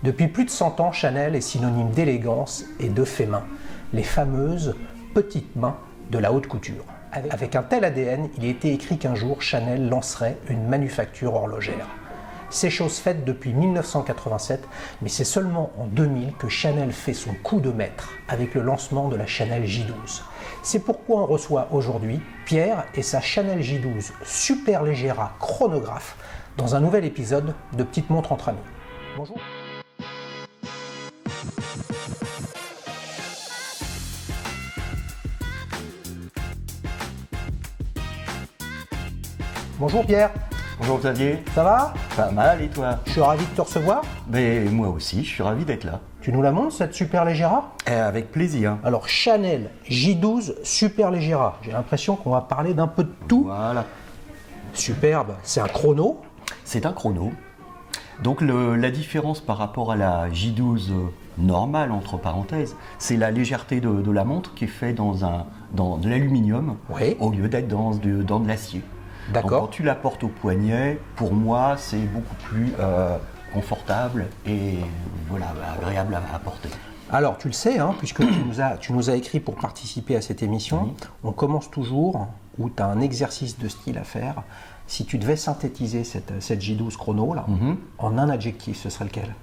Depuis plus de 100 ans, Chanel est synonyme d'élégance et de fait main, les fameuses petites mains de la haute couture. Avec un tel ADN, il a été écrit qu'un jour, Chanel lancerait une manufacture horlogère. C'est chose faite depuis 1987, mais c'est seulement en 2000 que Chanel fait son coup de maître avec le lancement de la Chanel J12. C'est pourquoi on reçoit aujourd'hui Pierre et sa Chanel J12 Superleggera chronographe dans un nouvel épisode de Petite Montre entre amis. Bonjour. Bonjour Pierre. Bonjour Xavier. Ça va? Pas mal, et toi? Je suis ravi de te recevoir. Mais moi aussi, je suis ravi d'être là. Tu nous la montres cette Superleggera? Avec plaisir. Alors Chanel J12 Superleggera. J'ai l'impression qu'on va parler d'un peu de tout. Voilà. Superbe, c'est un chrono. C'est un chrono. Donc la différence par rapport à la J12 normale, entre parenthèses, c'est la légèreté de la montre qui est faite dans de l'aluminium, Oui. au lieu d'être dans de l'acier. Donc, D'accord. quand tu la portes au poignet, pour moi, c'est beaucoup plus confortable et voilà, agréable à porter. Alors tu le sais, hein, puisque tu nous as écrit pour participer à cette émission, on commence toujours où tu as un exercice de style à faire. Si tu devais synthétiser cette J12 chrono là, en un adjectif, ce serait lequel?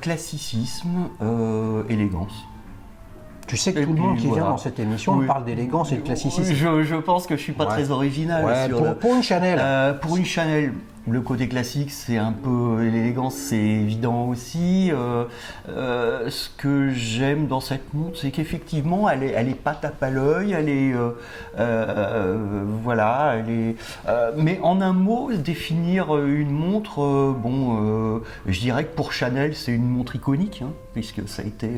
Classicisme, élégance. Tu sais que tout le monde qui vient dans cette émission parle d'élégance et de classicisme. Je pense que je suis pas très original. Pour une Chanel. Pour une Chanel, le côté classique, c'est un peu l'élégance, c'est évident aussi. Ce que j'aime dans cette montre, c'est qu'effectivement, elle est pas tape à l'œil, elle est voilà, elle est. Mais en un mot, définir une montre, je dirais que pour Chanel, c'est une montre iconique, hein, puisque ça a été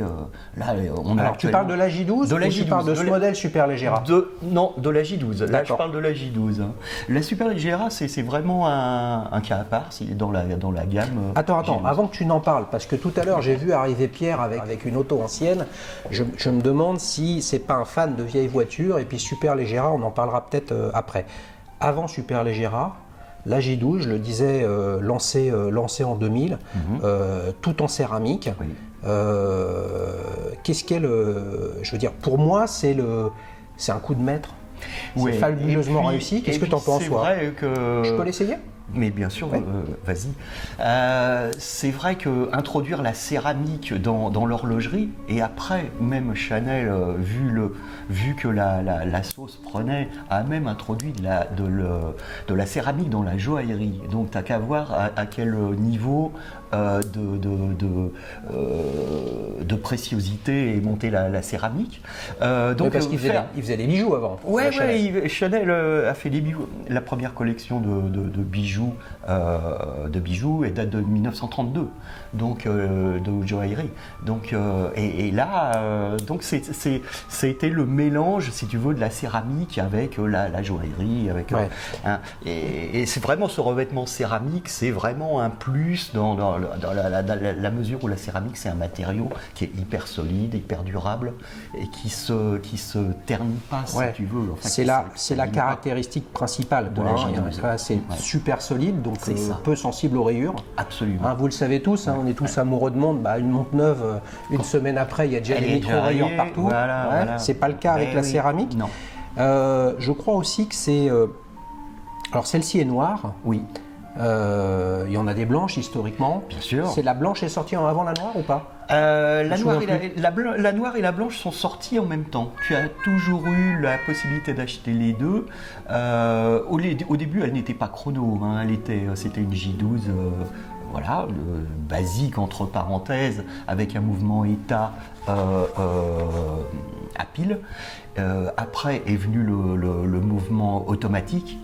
là, on a. Alors tu parles de la J12 ou tu parles de ce modèle Superleggera? Non, de la J12. Là, je parle de la J12. Hein. La Superleggera, c'est vraiment un cas à part, c'est dans la gamme. Attends, J12. avant que tu n'en parles, parce que tout à l'heure j'ai vu arriver Pierre avec une auto ancienne, je me demande si c'est pas un fan de vieilles voitures, et puis Superleggera, on en parlera peut-être après. Avant Superleggera, la J12, je le disais, lancée en 2000, tout en céramique. Oui. Qu'est-ce qu'est je veux dire, pour moi, c'est un coup de maître. Oui. C'est fabuleusement réussi. Qu'est-ce que tu en penses, c'est toi? vrai que... Je peux l'essayer? Mais bien sûr, ouais. Vas-y. C'est vrai que introduire la céramique dans l'horlogerie, et après, même Chanel, vu que la sauce prenait, a même introduit de la céramique dans la joaillerie. Donc, t'as qu'à voir à quel niveau de préciosité est montée la céramique. Donc, parce qu'il faisait des bijoux avant. Ouais, Chanel a fait des bijoux. La première collection de bijoux et date de 1932, donc de joaillerie. Donc et là, donc c'était le mélange, si tu veux, de la céramique avec la joaillerie, avec et c'est vraiment ce revêtement céramique, c'est vraiment un plus dans la mesure où la céramique c'est un matériau qui est hyper solide, hyper durable et qui se ternit pas, si tu veux. Enfin, c'est la caractéristique principale de la J12. C'est super solide, donc peu sensible aux rayures. Absolument. Vous le savez tous, on est tous amoureux de montres. Une montre neuve, une semaine après, il y a déjà des micro-rayures partout. Voilà. C'est pas le cas avec la céramique. Non. Je crois aussi que c'est... alors celle-ci est noire. Oui. Il y en a des blanches historiquement. Bien sûr. La blanche est sortie avant la noire ou pas? La noire et la blanche sont sorties en même temps. Tu as toujours eu la possibilité d'acheter les deux. Au début, elle n'était pas chrono. C'était une J12 basique entre parenthèses, avec un mouvement état à pile. Après est venu le mouvement automatique,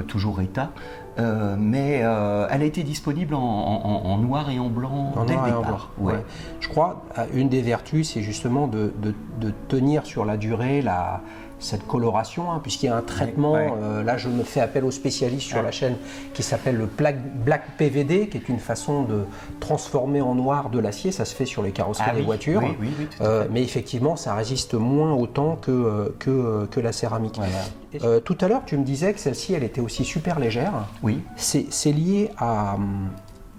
toujours état. Mais elle a été disponible en noir et en blanc dès le départ. Ouais. Je crois une des vertus, c'est justement de tenir sur la durée cette coloration, puisqu'il y a un traitement, là je me fais appel aux spécialistes sur la chaîne, qui s'appelle le Black PVD, qui est une façon de transformer en noir de l'acier. Ça se fait sur les carrosseries des voitures, mais effectivement ça résiste moins au temps que la céramique. Tout à l'heure tu me disais que celle-ci elle était aussi super légère. Oui. C'est lié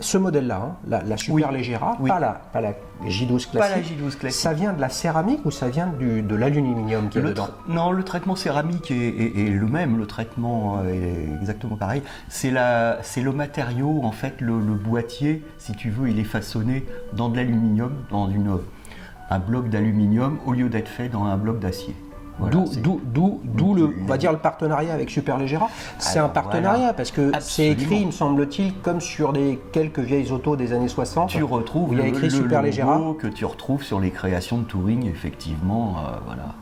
ce modèle-là, hein, la Super Leggera, Oui. pas la J12 classique. Pas la J12 classique. Ça vient de la céramique ou ça vient de l'aluminium qui est dedans? Non, le traitement céramique est le même, le traitement est exactement pareil. C'est le matériau, en fait, le boîtier, si tu veux, il est façonné dans de l'aluminium, dans un bloc d'aluminium, au lieu d'être fait dans un bloc d'acier. Voilà, D'où on va dire le partenariat avec Super Leggera. C'est un partenariat parce que c'est écrit, me semble-t-il, comme sur des quelques vieilles autos des années 60. Tu retrouves il y a écrit Super Leggera que tu retrouves sur les créations de touring, effectivement, voilà,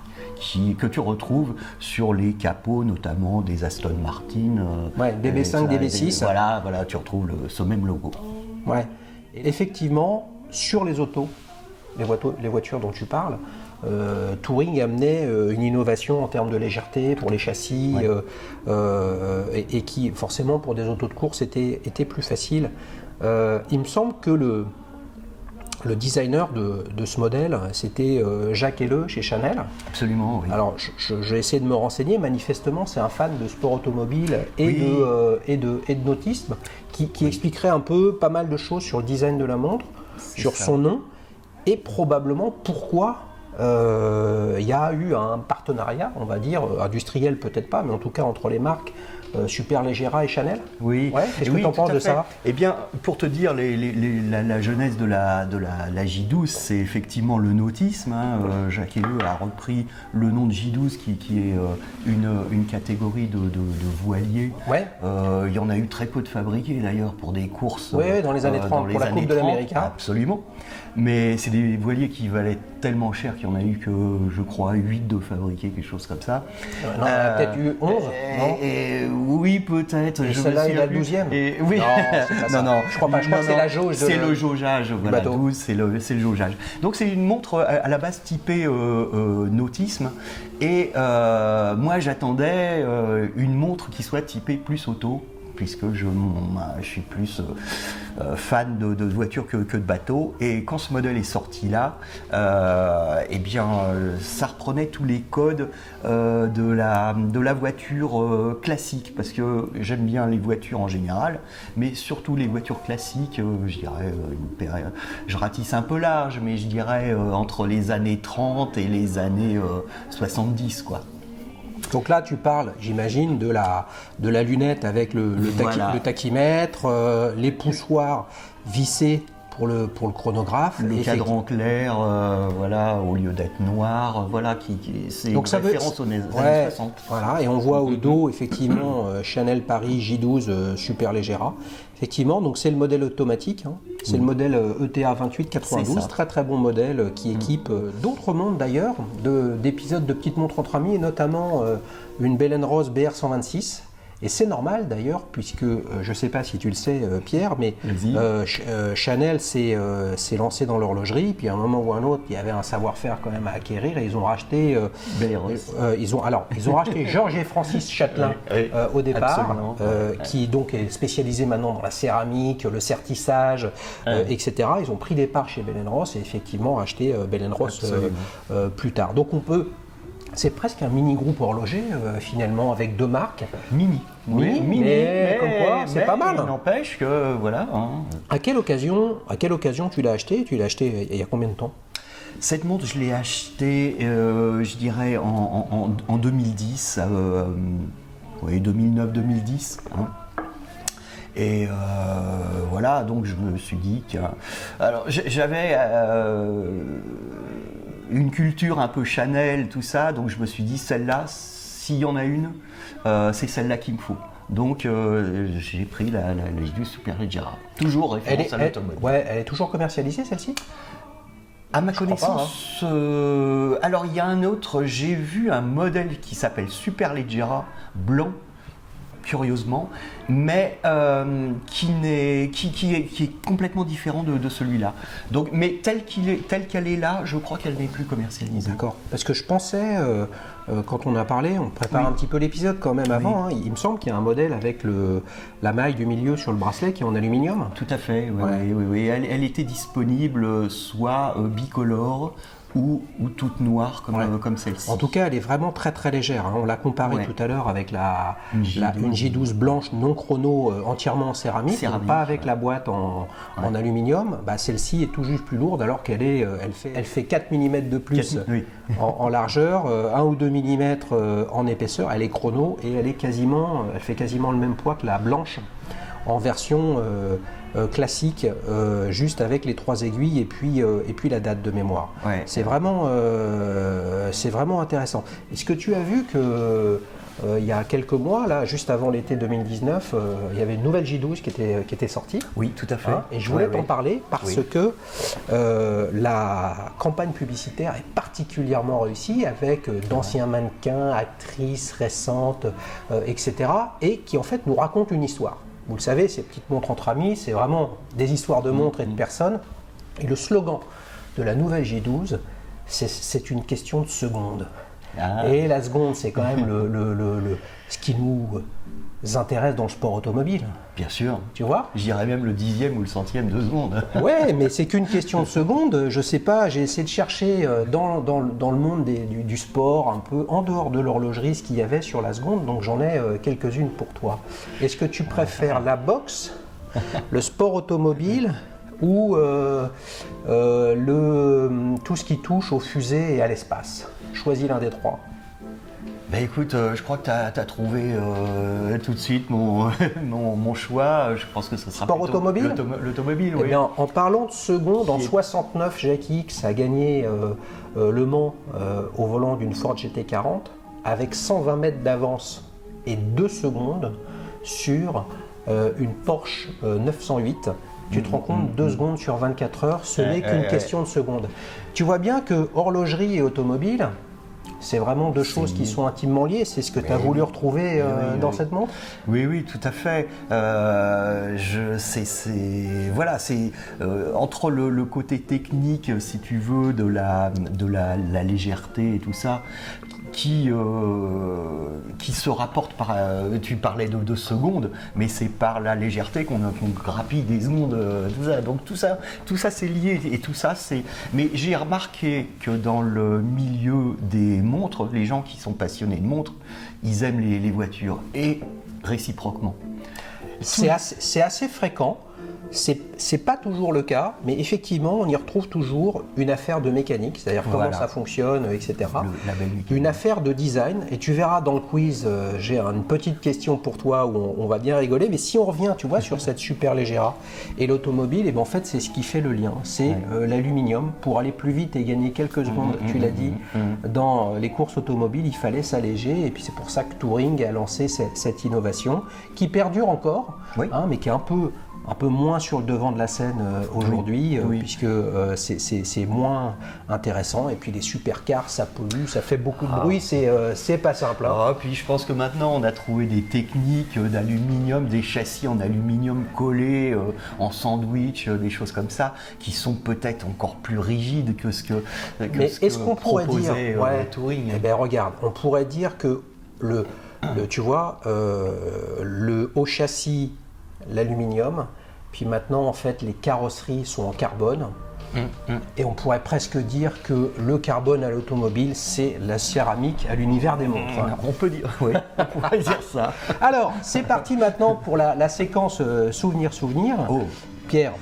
que tu retrouves sur les capots, notamment des Aston Martin. DB5, DB6. Voilà, tu retrouves ce même logo. Ouais. Et effectivement, sur les autos, les voitures dont tu parles, Touring amenait une innovation en termes de légèreté pour les châssis et qui forcément pour des autos de course était plus facile. Il me semble que le designer de ce modèle, c'était Jacques Helleux chez Chanel. Absolument, oui. Alors j'ai essayé de me renseigner, manifestement c'est un fan de sport automobile et de nautisme qui expliquerait un peu pas mal de choses sur le design de la montre, sur son nom et probablement pourquoi il y a eu un partenariat, on va dire, industriel peut-être pas, mais en tout cas entre les marques Super Leggera et Chanel. Oui. Qu'est-ce que tu en penses de ça? Eh bien, pour te dire, la genèse de la J12, c'est effectivement le nautisme. Hein. Jacques Helleux a repris le nom de J12 qui est une catégorie de voiliers. Ouais. Il y en a eu très peu de fabriqués d'ailleurs pour des courses. Oui, dans les années 30, pour la Coupe de l'Amérique. Absolument. Mais c'est des voiliers qui valaient tellement cher qu'il y en a eu que, je crois, 8 de fabriqués, quelque chose comme ça. Non, il y en a peut-être eu 11, non? Oui, peut-être. Et celle-là, il a le 12e. Oui. Non, c'est pas ça. Non. Je crois pas. Je crois que c'est la jauge. C'est le jaugeage. Voilà, bateau. 12, c'est le jaugeage. Donc, c'est une montre à la base typée nautisme. Et moi, j'attendais une montre qui soit typée plus auto, puisque je suis plus fan de voitures que de bateaux. Et quand ce modèle est sorti là, eh bien, ça reprenait tous les codes de la voiture classique, parce que j'aime bien les voitures en général, mais surtout les voitures classiques, je dirais, je ratisse un peu large, mais je dirais entre les années 30 et les années 70, quoi. Donc là, tu parles, j'imagine, de la lunette avec le tachymètre, les poussoirs vissés pour le chronographe. Le cadran clair, voilà, au lieu d'être noir, voilà, c'est une référence aux années 60. Voilà, et on voit au dos, effectivement, Chanel Paris J12 Super Leggera. Effectivement, donc c'est le modèle automatique, hein. C'est le modèle ETA 2892, très très bon modèle qui équipe d'autres montres d'ailleurs, d'épisodes de petites montres entre amis, et notamment une Bell & Ross BR126. Et c'est normal d'ailleurs, puisque je ne sais pas si tu le sais, Pierre, mais Chanel s'est lancé dans l'horlogerie, puis à un moment ou à un autre, il y avait un savoir-faire quand même à acquérir, et ils ont racheté, ils ont racheté Georges et Francis Châtelain au départ, qui donc est spécialisé maintenant dans la céramique, le sertissage, etc. Ils ont pris des parts chez Bell & Ross et effectivement racheté Bell & Ross plus tard. Donc on peut. C'est presque un mini-groupe horloger finalement avec deux marques. Mini, mais comme quoi, c'est pas mal. Il n'empêche que voilà. Hein. À quelle occasion tu l'as acheté? Tu l'as acheté il y a combien de temps? Cette montre, je l'ai achetée, je dirais en 2010, 2009-2010. Hein. Et voilà, donc je me suis dit que. Alors j'avais une culture un peu Chanel, tout ça, donc je me suis dit celle-là, s'il y en a une, c'est celle-là qu'il me faut. Donc j'ai pris la J12 Super Leggera. Toujours référence à l'automobile. Ouais, elle est toujours commercialisée celle-ci? À ma connaissance, alors il y a un autre, j'ai vu un modèle qui s'appelle Super Leggera blanc, curieusement, mais qui est complètement différent de celui-là. Donc, mais telle qu'elle est là, je crois qu'elle n'est plus commercialisée. D'accord. Parce que je pensais, quand on a parlé, on prépare un petit peu l'épisode quand même avant, hein, il me semble qu'il y a un modèle avec la maille du milieu sur le bracelet qui est en aluminium. Tout à fait, oui. Elle était disponible soit bicolore, ou toute noire comme celle-ci. En tout cas, elle est vraiment très très légère. On l'a comparée tout à l'heure avec une J12 blanche non chrono entièrement en céramique, donc pas avec la boîte en aluminium. Celle-ci est tout juste plus lourde alors qu'elle fait 4 mm de plus en largeur, 1 ou 2 mm en épaisseur. Elle est chrono et elle fait quasiment le même poids que la blanche en version classique, juste avec les 3 aiguilles et puis la date de mémoire. C'est vraiment intéressant. Est-ce que tu as vu que il y a quelques mois, là, juste avant l'été 2019, il y avait une nouvelle J12 qui était sortie. Oui, tout à fait. Et je voulais t'en parler parce que la campagne publicitaire est particulièrement réussie avec d'anciens mannequins, actrices récentes, etc. et qui en fait nous racontent une histoire. Vous le savez, ces petites montres entre amis, c'est vraiment des histoires de montres et de personnes. Et le slogan de la nouvelle J12, c'est une question de seconde. Et la seconde, c'est quand même ce qui nous intéresse dans le sport automobile. Bien sûr. Tu vois ? Je dirais même le 10e ou le 100e de seconde. Ouais, mais c'est qu'une question de seconde. Je sais pas, j'ai essayé de chercher dans le monde du sport, un peu en dehors de l'horlogerie, ce qu'il y avait sur la seconde. Donc j'en ai quelques-unes pour toi. Est-ce que tu préfères la boxe, le sport automobile ou tout ce qui touche aux fusées et à l'espace ? Choisis l'un des trois. Écoute, je crois que tu as trouvé tout de suite mon choix. Je pense que ce sera sport automobile. L'automobile, oui. Eh bien, en parlant de seconde, en 69, Jackie X a gagné Le Mans au volant d'une Ford GT40 avec 120 mètres d'avance et 2 secondes sur une Porsche 908. Tu te rends compte, 2 secondes sur 24 heures, ce n'est qu'une question de seconde. Tu vois bien que horlogerie et automobile, c'est vraiment deux choses qui sont intimement liées. C'est ce que tu as voulu retrouver dans cette montre ? Oui, tout à fait. Entre le côté technique, si tu veux, de la légèreté et tout ça, qui se rapporte par... tu parlais de 2 secondes, mais c'est par la légèreté qu'on grappille des secondes. Tout ça. Donc tout ça c'est lié. Et tout ça, c'est... Mais j'ai remarqué que dans le milieu des montres, les gens qui sont passionnés de montres, ils aiment les voitures. Et réciproquement. C'est assez fréquent. C'est pas toujours le cas, mais effectivement, on y retrouve toujours une affaire de mécanique, c'est-à-dire comment ça fonctionne, etc. Une affaire de design, et tu verras dans le quiz, j'ai une petite question pour toi où on va bien rigoler, mais si on revient, tu vois, sur cette super Légera et l'automobile, et ben en fait, c'est ce qui fait le lien, c'est l'aluminium. Pour aller plus vite et gagner quelques secondes, tu l'as dit, dans les courses automobiles, il fallait s'alléger, et puis c'est pour ça que Touring a lancé cette innovation, qui perdure encore, mais qui est un peu moins sur le devant de la scène aujourd'hui, puisque c'est moins intéressant. Et puis les supercars, ça pollue, ça fait beaucoup de bruit, c'est pas simple. Puis je pense que maintenant, on a trouvé des techniques d'aluminium, des châssis en aluminium collés, en sandwich, des choses comme ça, qui sont peut-être encore plus rigides que ce que est-ce qu'on pourrait dire, Touring. Eh bien, regarde, on pourrait dire que le haut châssis, l'aluminium, puis maintenant en fait les carrosseries sont en carbone et on pourrait presque dire que le carbone à l'automobile c'est la céramique à l'univers des montres. On peut dire, on pourrait dire ça. Alors c'est parti maintenant pour la séquence souvenir. Pierre,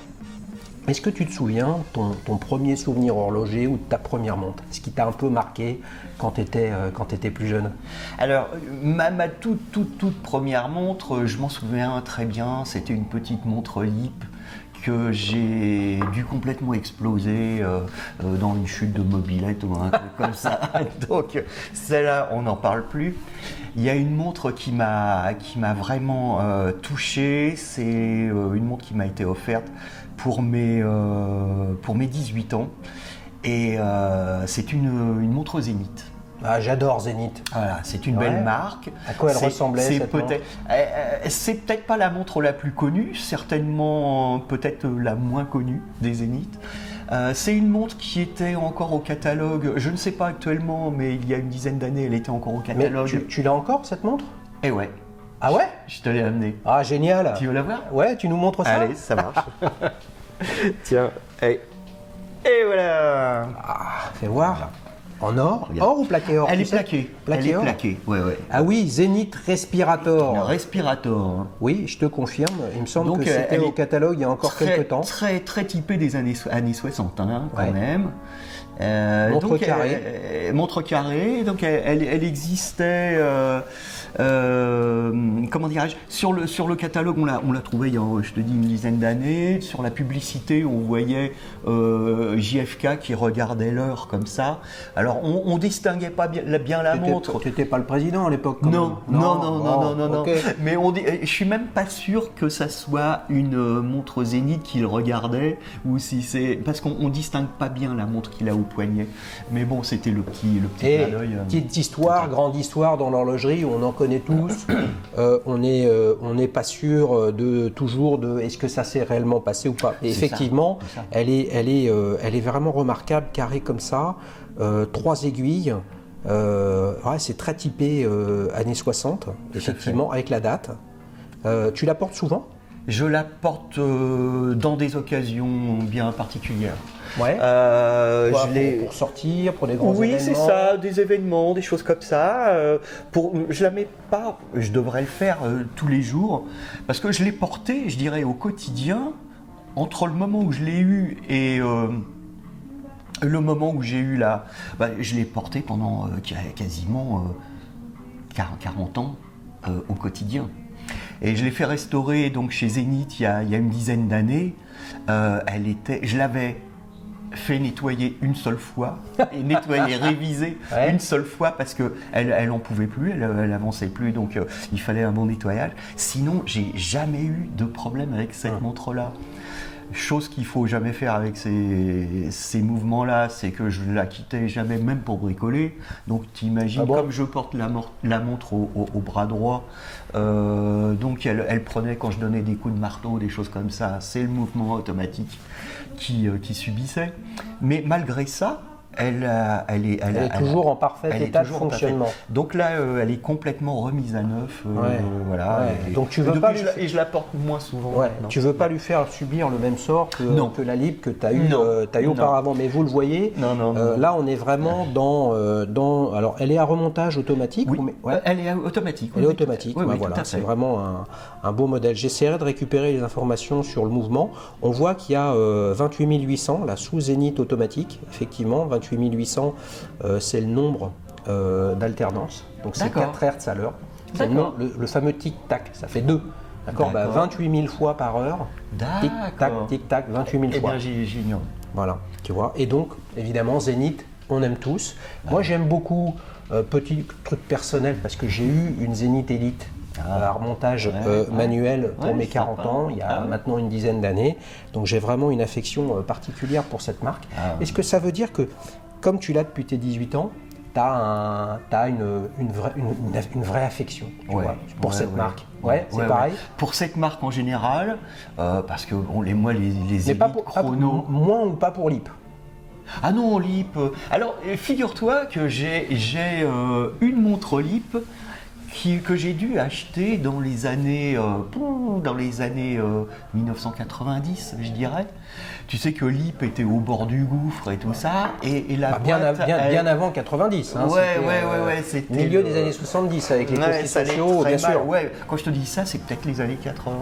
est-ce que tu te souviens ton premier souvenir horloger ou de ta première montre ? Ce qui t'a un peu marqué quand tu étais plus jeune ? Alors, ma toute première montre, je m'en souviens très bien, c'était une petite montre Lip que j'ai dû complètement exploser dans une chute de mobilette ou un truc comme ça. Donc, celle-là, on n'en parle plus. Il y a une montre qui m'a vraiment touché, c'est une montre qui m'a été offerte pour mes 18 ans et c'est une montre Zénith. Ah, j'adore Zénith. Voilà, c'est une belle marque. À quoi elle ressemblait cette montre ? C'est peut-être pas la montre la plus connue, certainement peut-être la moins connue des Zénith. C'est une montre qui était encore au catalogue, je ne sais pas actuellement, mais il y a une dizaine d'années, elle était encore au catalogue. Mais tu l'as encore cette montre ? Eh ouais. Ah ouais ? Je te l'ai amenée. Ah génial. Tu veux la voir ? Ouais, tu nous montres ça ? Allez, ça marche. Tiens, hey. Et voilà. Ah, fais voir. En or? Regarde. Or ou plaqué or? Elle tu est sais plaquée. Plaqué Elle est or. plaquée. Ouais. Ah oui, Zénith Respirator. Le respirator. Hein. Oui, je te confirme. Il me semble Donc, que c'était elle au est catalogue il y a encore quelques temps. Très typé des années 60, hein, quand Ouais. même. Montre carrée. Montre carrée. Donc elle existait. Comment dirais-je, sur le catalogue, on l'a trouvé il y a, je te dis, une dizaine d'années. Sur la publicité, on voyait JFK qui regardait l'heure comme ça. Alors, on distinguait pas bien la montre. Tu n'étais pas le président à l'époque, quand Non, même. non. Ok. Mais je suis même pas sûr que ça soit une montre Zénith qu'il regardait ou si c'est parce qu'on distingue pas bien la montre qu'il a au poignet. Mais bon, c'était le petit Et clin d'œil. petite histoire, grande histoire dans l'horlogerie, on en connaît tous. On n'est pas sûr toujours de est-ce que ça s'est réellement passé ou pas. Et effectivement, c'est ça. elle est vraiment remarquable, carrée comme ça, 3 aiguilles. Ouais, c'est très typé années 60, effectivement, avec la date. Tu la portes souvent? Je la porte dans des occasions bien particulières. Ouais. Je l'ai pour sortir, pour des grands Oui, événements. c'est ça, des événements, des choses comme ça. Je la mets pas, je devrais le faire tous les jours, parce que je l'ai portée, je dirais, au quotidien, entre le moment où je l'ai eu et le moment où j'ai eu je l'ai portée pendant quasiment 40 ans au quotidien. Et je l'ai fait restaurer donc chez Zénith il y a une dizaine d'années. Je l'avais fait nettoyer une seule fois et nettoyer, réviser une seule fois parce que elle en pouvait plus, elle avançait plus, donc il fallait un bon nettoyage. Sinon, j'ai jamais eu de problème avec cette montre-là. Chose qu'il faut jamais faire avec ces mouvements-là, c'est que je la quittais jamais, même pour bricoler. Donc t'imagines, comme je porte la montre au bras droit, donc elle prenait quand je donnais des coups de marteau, des choses comme ça, c'est le mouvement automatique qui subissait. Mais malgré ça, elle est toujours en parfait état de fonctionnement. Donc là, elle est complètement remise à neuf. Voilà. Ouais. Donc tu veux pas et je la porte moins souvent. Ouais. Tu veux pas lui faire subir le même sort que la Lip que tu as eu, auparavant. Mais vous le voyez, là on est vraiment dans. Alors elle est à remontage automatique. Oui. Elle est automatique. Elle est automatique. Oui, voilà. C'est vraiment un beau modèle. J'essaierai de récupérer les informations sur le mouvement. On voit qu'il y a 28 800 là sous Zénith automatique. Effectivement, 28 800, c'est le nombre d'alternance. Donc c'est 4 Hz à l'heure. C'est le fameux tic-tac, ça fait 2. D'accord. 28 000 fois par heure. Tic-tac, tic-tac, 28 000 fois. Eh bien, j'ignore. Voilà, tu vois. Et donc, évidemment, Zénith, on aime tous. Moi, j'aime beaucoup, petit truc personnel, parce que j'ai eu une Zénith Elite à remontage manuel pour mes 40 ans, il y a maintenant une dizaine d'années. Donc j'ai vraiment une affection particulière pour cette marque. Est-ce que ça veut dire que, comme tu l'as depuis tes 18 ans, tu as une vraie affection pour cette marque? C'est pareil. Pour cette marque en général, parce que moi les élites chrono... Moins ou pas pour Lip? Ah non, Lip... Alors, figure-toi que j'ai une montre Lip que j'ai dû acheter dans les années 1990, je dirais. Tu sais que Lip était au bord du gouffre et tout ça, et la boîte, bien avant 90. Hein, c'était milieu des années 70 avec les conflits sociaux, bien sûr. Quand je te dis ça, c'est peut-être les années 80.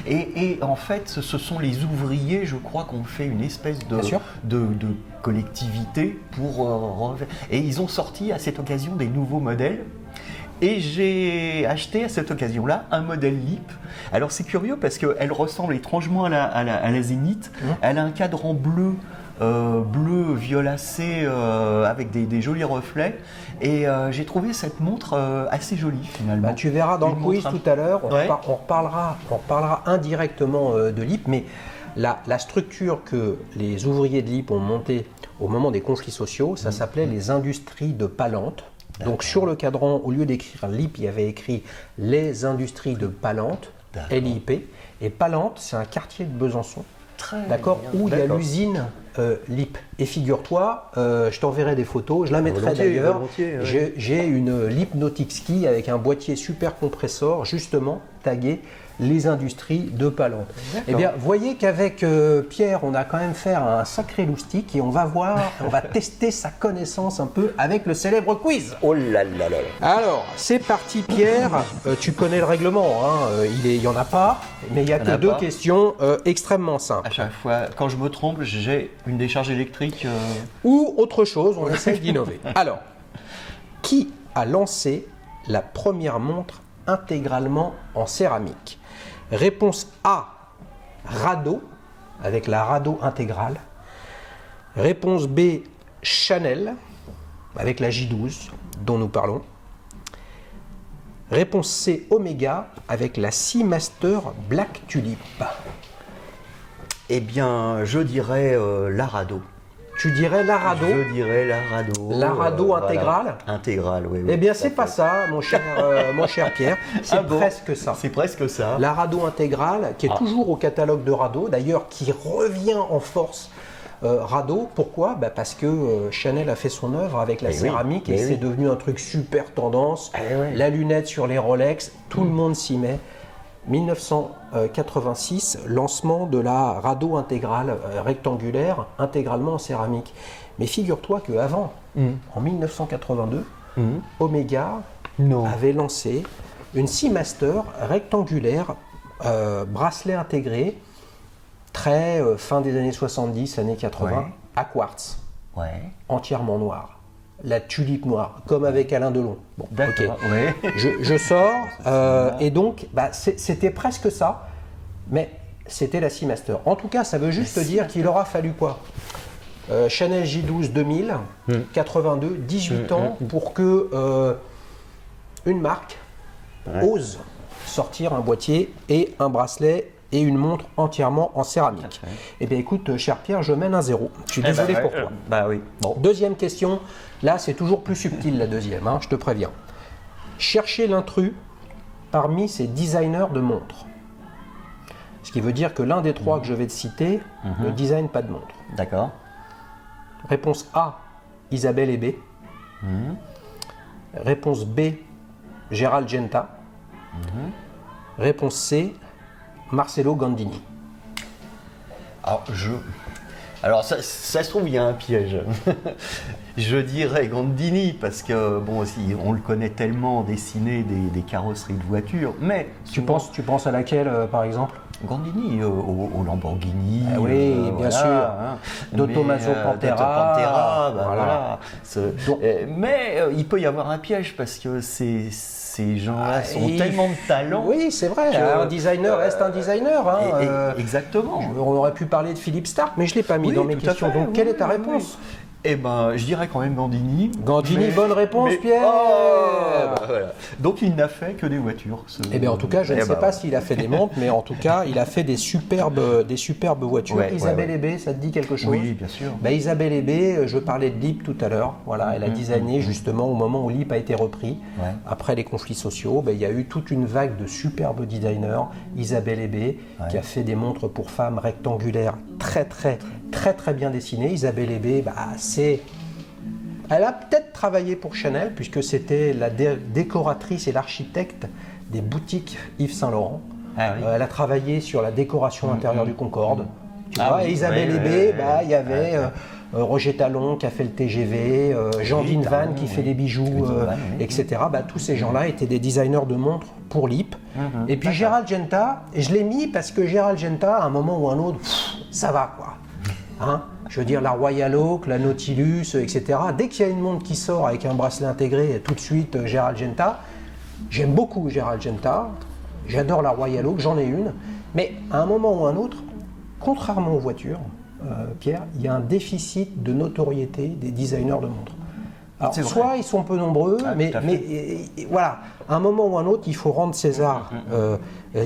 Et en fait, ce sont les ouvriers, je crois, qu'on fait une espèce de collectivité pour et ils ont sorti à cette occasion des nouveaux modèles. Et j'ai acheté à cette occasion-là un modèle Lip. Alors c'est curieux parce qu'elle ressemble étrangement à la Zénith. Elle a un cadran bleu violacé avec des jolis reflets. Et j'ai trouvé cette montre assez jolie finalement. Tu verras dans le quiz tout à l'heure, on reparlera indirectement de Lip, mais la structure que les ouvriers de Lip ont montée au moment des conflits sociaux, ça s'appelait les industries de Palante. Donc sur le cadran, au lieu d'écrire Lip, il y avait écrit les industries de Palante, LIP. Et Palante, c'est un quartier de Besançon, où il y a l'usine Lip. Et figure-toi, je t'enverrai des photos, je la mettrai d'ailleurs. J'ai une Lip Nautic Ski avec un boîtier super compressor, justement tagué les industries de Palombes. Eh bien, voyez qu'avec Pierre, on a quand même fait un sacré loustic et on va tester sa connaissance un peu avec le célèbre quiz. Oh là là là là. Alors, c'est parti Pierre, tu connais le règlement, hein. Il y en a pas, mais il y a que deux questions extrêmement simples. À chaque fois, quand je me trompe, j'ai une décharge électrique. Ou autre chose, on essaie d'innover. Alors, qui a lancé la première montre intégralement en céramique? Réponse A, Rado, avec la Rado intégrale. Réponse B, Chanel, avec la J12 dont nous parlons. Réponse C, Omega, avec la Seamaster Black Tulip. Eh bien, je dirais la Rado. Tu dirais la Rado? Je dirais la Rado. La Rado intégrale? Voilà. Intégrale, oui. Eh bien, c'est pas ça, mon cher Pierre. C'est presque ça. C'est presque ça. La Rado intégrale, qui est toujours au catalogue de Rado, d'ailleurs, qui revient en force. Rado, pourquoi? Parce que Chanel a fait son œuvre avec la céramique et c'est devenu un truc super tendance. La lunette sur les Rolex, tout le monde s'y met. 1986, lancement de la Rado intégrale rectangulaire, intégralement en céramique. Mais figure-toi qu'avant, en 1982, Omega avait lancé une Seamaster rectangulaire, bracelet intégré, très fin des années 70, années 80, à quartz, entièrement noir. La tulipe noire, comme avec Alain Delon. Bon, d'accord, je sors, et donc c'était presque ça, mais c'était la Seamaster. En tout cas, ça veut juste dire qu'il aura fallu quoi? Chanel J12 2000, 82, 18 ans pour que une marque ose sortir un boîtier et un bracelet et une montre entièrement en céramique. Eh bien écoute, cher Pierre, je mène 1-0. Je suis désolé pour toi. Oui. Bon, deuxième question. Là, c'est toujours plus subtil la deuxième, hein, je te préviens. Cherchez l'intrus parmi ces designers de montres. Ce qui veut dire que l'un des trois que je vais te citer ne design pas de montre. D'accord. Réponse A, Isabelle Ebé. Réponse B, Gérald Genta. Réponse C, Marcello Gandini. Alors ça se trouve, il y a un piège. Je dirais Gandini parce que bon, on le connaît tellement dessiner des carrosseries de voitures. Mais Tu penses à laquelle, par exemple? Gandini au Lamborghini. Oui, bien sûr. Hein. De Tommaso Pantera. Voilà. Mais il peut y avoir un piège parce que ces gens-là sont tellement de talent. Oui, c'est vrai. Un designer reste un designer. Hein. Exactement. On aurait pu parler de Philippe Stark, mais je ne l'ai pas mis dans mes questions. Donc, quelle est ta réponse? Eh ben, je dirais quand même Gandini. Gandini, bonne réponse, Pierre. Voilà. Donc il n'a fait que des voitures. Eh bien, en tout cas, je ne sais pas s'il a fait des montres, mais en tout cas, il a fait des superbes voitures. Isabelle Ebé, ça te dit quelque chose? Oui, bien sûr. Isabelle Ebé, je parlais de LIP tout à l'heure. Voilà, elle a designé justement au moment où LIP a été repris. Après les conflits sociaux, il y a eu toute une vague de superbes designers. Isabelle Ebé, qui a fait des montres pour femmes rectangulaires très bien dessinées. Isabelle Ebé, elle a peut-être travaillé pour Chanel puisque c'était la décoratrice et l'architecte des boutiques Yves Saint Laurent. Elle a travaillé sur la décoration intérieure du Concorde. Tu vois, et Isabelle Ebé, il y avait Roger Talon qui a fait le TGV, Jean Vinvan qui fait des bijoux, etc. Tous ces gens-là étaient des designers de montres pour LIP. Et puis Gérald Genta, je l'ai mis parce que Gérald Genta, à un moment ou un autre, ça va quoi. Hein, je veux dire, la Royal Oak, la Nautilus, etc. Dès qu'il y a une montre qui sort avec un bracelet intégré, tout de suite Gérald Genta. J'aime beaucoup Gérald Genta, j'adore la Royal Oak, j'en ai une. Mais à un moment ou un autre, contrairement aux voitures, Pierre, il y a un déficit de notoriété des designers de montres. Alors, soit ils sont peu nombreux, mais voilà, à un moment ou un autre, il faut rendre César,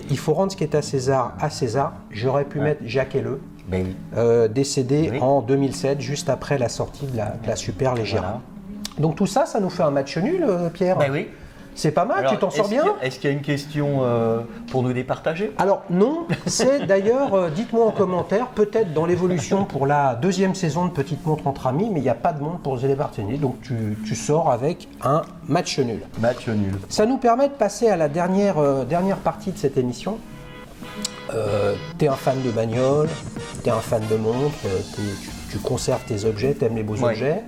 il faut rendre ce qui est à César à César. J'aurais pu mettre Jacques Elleu, décédé en 2007, juste après la sortie de la Super Légera. Donc tout ça, ça nous fait un match nul, Pierre. Oui. C'est pas mal, alors, tu t'en sors bien. Est-ce qu'il y a une question pour nous départager? Alors non, c'est d'ailleurs, dites-moi en commentaire, peut-être dans l'évolution pour la deuxième saison de Petite Montre entre amis, mais il n'y a pas de montre pour se départager, donc tu sors avec un match nul. Match nul. Ça nous permet de passer à la dernière partie de cette émission, T'es un fan de bagnole, t'es un fan de montre, tu conserves tes objets, t'aimes les beaux objets.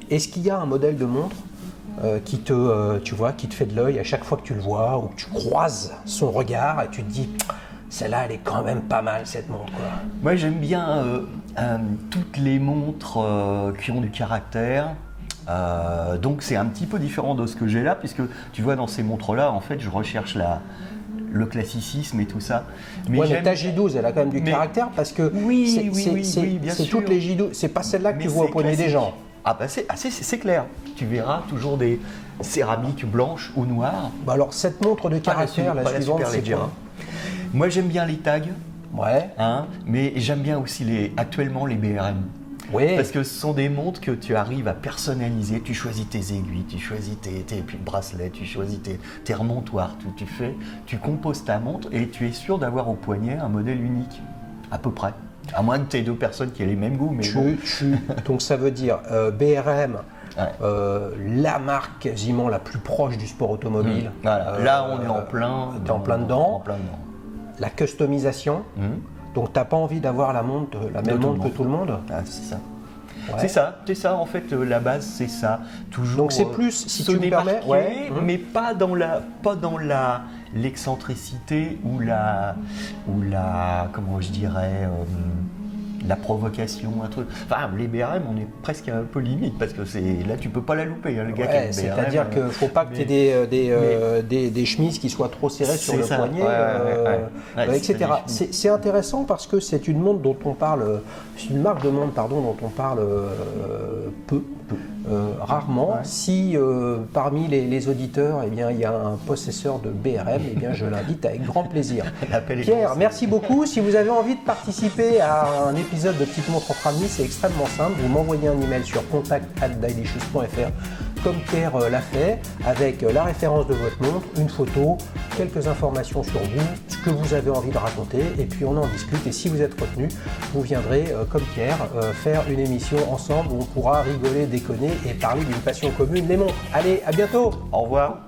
Est-ce qu'il y a un modèle de montre qui te fait de l'œil à chaque fois que tu le vois ou que tu croises son regard et tu te dis celle-là elle est quand même pas mal cette montre quoi. Moi j'aime bien toutes les montres qui ont du caractère. Donc c'est un petit peu différent de ce que j'ai là, puisque tu vois dans ces montres-là, en fait, je recherche le classicisme et tout ça. Mais ta J12, elle a quand même du caractère parce que c'est toutes les J12, c'est pas celle-là que tu vois au poignet des gens. Ah bah c'est clair. Tu verras toujours des céramiques blanches ou noires. Bah alors cette montre de caractère, la suivante, c'est quoi ? Moi j'aime bien les tags. Ouais. Mais j'aime bien aussi actuellement les BRM. Oui. Parce que ce sont des montres que tu arrives à personnaliser. Tu choisis tes aiguilles, tu choisis tes bracelets, tu choisis tes remontoirs. Tu composes ta montre et tu es sûr d'avoir au poignet un modèle unique, à peu près. À moins que tu aies deux personnes qui aient les mêmes goûts. Mais Donc ça veut dire BRM, la marque quasiment la plus proche du sport automobile. Voilà. Là on est en plein. T'es en plein dedans. La customisation. Donc t'as pas envie d'avoir la même montre que tout le monde. C'est ça. Ouais. C'est ça en fait, la base c'est ça. Toujours. Donc c'est plus, si tu me permets, mais pas dans l'excentricité ou la comment je dirais, la provocation, un truc. Enfin, les BRM, on est presque un peu limite parce que là, tu peux pas la louper, le gars qui a une BRM. C'est-à-dire qu'il faut pas que tu aies des chemises qui soient trop serrées sur le poignet, etc. C'est intéressant parce que c'est une montre dont on parle, c'est une marque de montre, dont on parle peu. Rarement. Ouais. Si parmi les auditeurs, eh bien, il y a un possesseur de BRM, eh bien, je l'invite avec grand plaisir. Pierre, merci beaucoup. Si vous avez envie de participer à un épisode de Petite Montre entre amis, c'est extrêmement simple. Vous m'envoyez un email sur contact@dailyshoes.fr comme Pierre l'a fait, avec la référence de votre montre, une photo, quelques informations sur vous, ce que vous avez envie de raconter, et puis on en discute. Et si vous êtes retenu, vous viendrez, comme Pierre, faire une émission ensemble où on pourra rigoler, déconner et parler d'une passion commune, les montres. Allez, à bientôt. Au revoir.